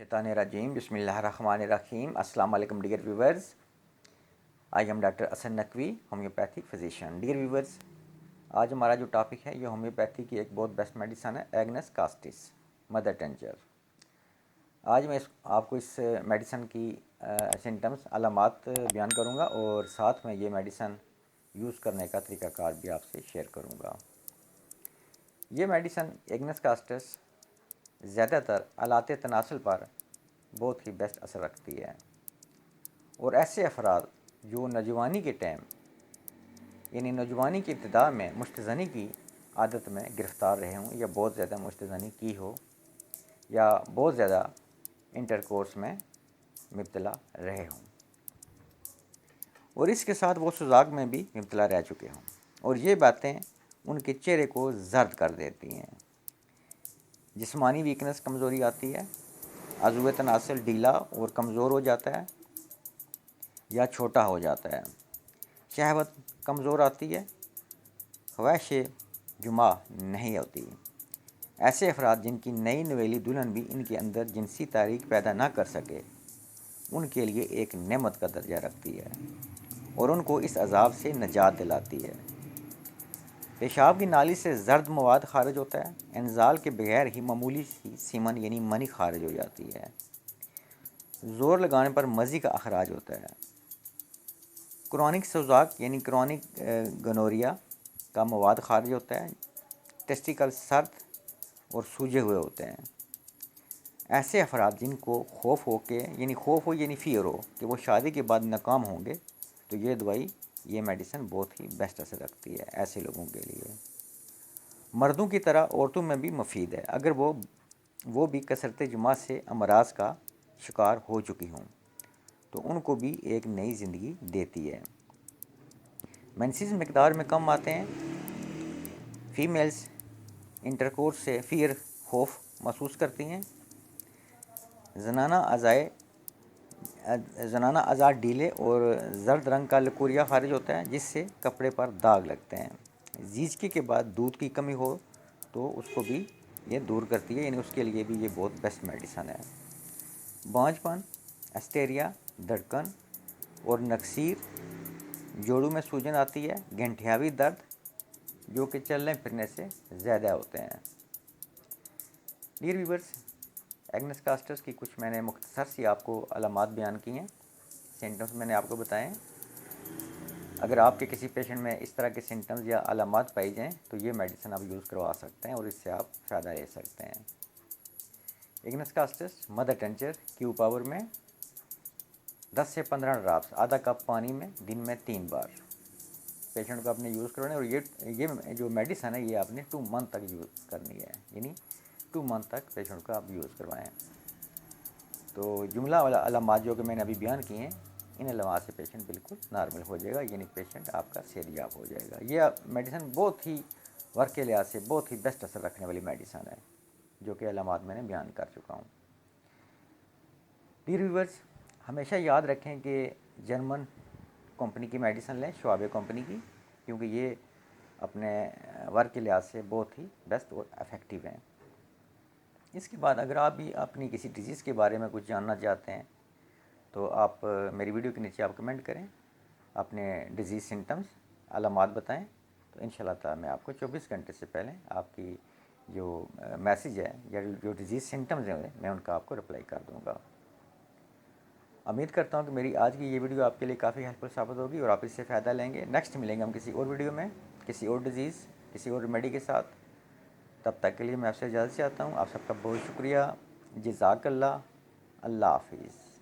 शैतान रजीम बिस्मिल्लाहिर्रहमानिर्रहीम। अस्सलाम वालेकुम dear viewers. I am doctor Ahsan Naqvi, homoeopathic physician. Dear viewers, आज हमारा जो टॉपिक है ये होम्योपैथी की एक बहुत बेस्ट मेडिसन है, एग्नेस कास्टिस मदर टेंचर। आज मैं आपको इस मेडिसन की सिम्टम्स अलामात बयान करूँगा और साथ में ये मेडिसन यूज़ करने का तरीक़ाकार भी आपसे शेयर करूँगा। ये मेडिसन एग्नेस कास्टिस ज़्यादातर आलात तनासल पर बहुत ही बेस्ट असर रखती है और ऐसे अफराद जो नौजवानी के टाइम यानी नौजवानी की इब्तिदा में मुश्तज़नी की आदत में गिरफ़्तार रहे हों या बहुत ज़्यादा मुश्तज़नी की हो या बहुत ज़्यादा इंटरकोर्स में मुब्तला रहे हों और इसके साथ वो सुजाग में भी मुब्तला रह चुके हों और ये बातें उनके चेहरे को जर्द कर देती हैं। जिस्मानी वीकनेस, कमज़ोरी आती है, अज़ूए तनासल ढीला और कमज़ोर हो जाता है या छोटा हो जाता है, शहवत कमज़ोर आती है, ख्वाहिश जुमा नहीं होती। ऐसे अफराद जिनकी नई नवेली दुल्हन भी इनके अंदर जिनसी तारीख पैदा ना कर सके, उनके लिए एक नेमत का दर्जा रखती है और उनको इस अजाब से निजात दिलाती है। पेशाब की नाली से जर्द मवाद खारिज होता है, इंजाल के बगैर ही मामूली सी सीमन यानी मनी खारिज हो जाती है, ज़ोर लगाने पर मज़ी का अखराज होता है, क्रॉनिक सुजाक यानी क्रॉनिक गनोरिया का मवाद खारिज होता है, टेस्टिकल सर्द और सूजे हुए होते हैं। ऐसे अफराद जिनको खौफ हो यानी फ़ियर हो कि वो शादी के बाद नाकाम होंगे, तो ये मेडिसन बहुत ही बेस्ट असर रखती है ऐसे लोगों के लिए। मर्दों की तरह औरतों में भी मुफीद है अगर वो भी कसरत जुमा से अमराज का शिकार हो चुकी हों, तो उनको भी एक नई ज़िंदगी देती है। मेंसेस मकदार में कम आते हैं, फीमेल्स इंटरकोर्स से फ़ियर खौफ महसूस करती हैं, ज़नाना अज़ा ढीले और ज़र्द रंग का लकूरिया खारिज होता है जिससे कपड़े पर दाग लगते हैं। जीजके के बाद दूध की कमी हो तो उसको भी ये दूर करती है, यानी उसके लिए भी ये बहुत बेस्ट मेडिसन है। बांझपन, एस्टेरिया, धड़कन और नक्सीर, जोड़ों में सूजन आती है, घंटियावी दर्द जो कि चलने फिरने से ज़्यादा होते हैं। डियर व्यूवर्स, एग्नेस कास्टिस की कुछ मैंने मुख्तसर सी आपको अलामात बयान की हैं, सिम्टम्स मैंने आपको बताएं। अगर आपके किसी पेशेंट में इस तरह के सिम्टम्स या अलामात पाई जाएं तो ये मेडिसिन आप यूज़ करवा सकते हैं और इससे आप फ़ायदा ले सकते हैं। Agnus castus mother tincture Q power में 10 से 15 ड्रॉप्स आधा कप पानी में दिन में 3 बार पेशेंट को आपने यूज़ करवाना है और ये जो मेडिसिन है ये आपने 2 मंथ तक यूज़ करनी है, यानी 2 मंथ तक पेशेंट को आप यूज़ करवाएं। तो जुमला वाला अलामात जो कि मैंने अभी बयान किए हैं, इन अलामात से पेशेंट बिल्कुल नॉर्मल हो जाएगा, यानी पेशेंट आपका सेहतयाब हो जाएगा। ये मेडिसिन बहुत ही वर्क के लिहाज से बहुत ही बेस्ट असर रखने वाली मेडिसिन है जो कि अलामात मैंने बयान कर चुका हूँ। डियर व्यूअर्स, हमेशा याद रखें कि जर्मन कंपनी की मेडिसिन लें, श्वाबे कंपनी की, क्योंकि ये अपने वर्क के लिहाज से बहुत ही बेस्ट और इफ़ेक्टिव हैं। इसके बाद अगर आप भी अपनी किसी डिजीज़ के बारे में कुछ जानना चाहते हैं तो आप मेरी वीडियो के नीचे आप कमेंट करें, अपने डिजीज़ सिम्टम्स अलामात बताएं, तो इंशाल्लाह ताला मैं आपको 24 घंटे से पहले आपकी जो मैसेज है या जो डिजीज़ सिम्टम्स हैं मैं उनका आपको रिप्लाई कर दूंगा। उम्मीद करता हूँ कि मेरी आज की ये वीडियो आपके लिए काफ़ी हेल्पफुल साबित होगी और आप इससे फ़ायदा लेंगे। नेक्स्ट मिलेंगे हम किसी और वीडियो में, किसी और डिजीज़, किसी और रेमेडी के साथ। तब तक के लिए मैं आपसे इजाज़त चाहता हूँ। आप सबका बहुत शुक्रिया। जज़ाकल्लाह। अल्लाह हाफ़िज़।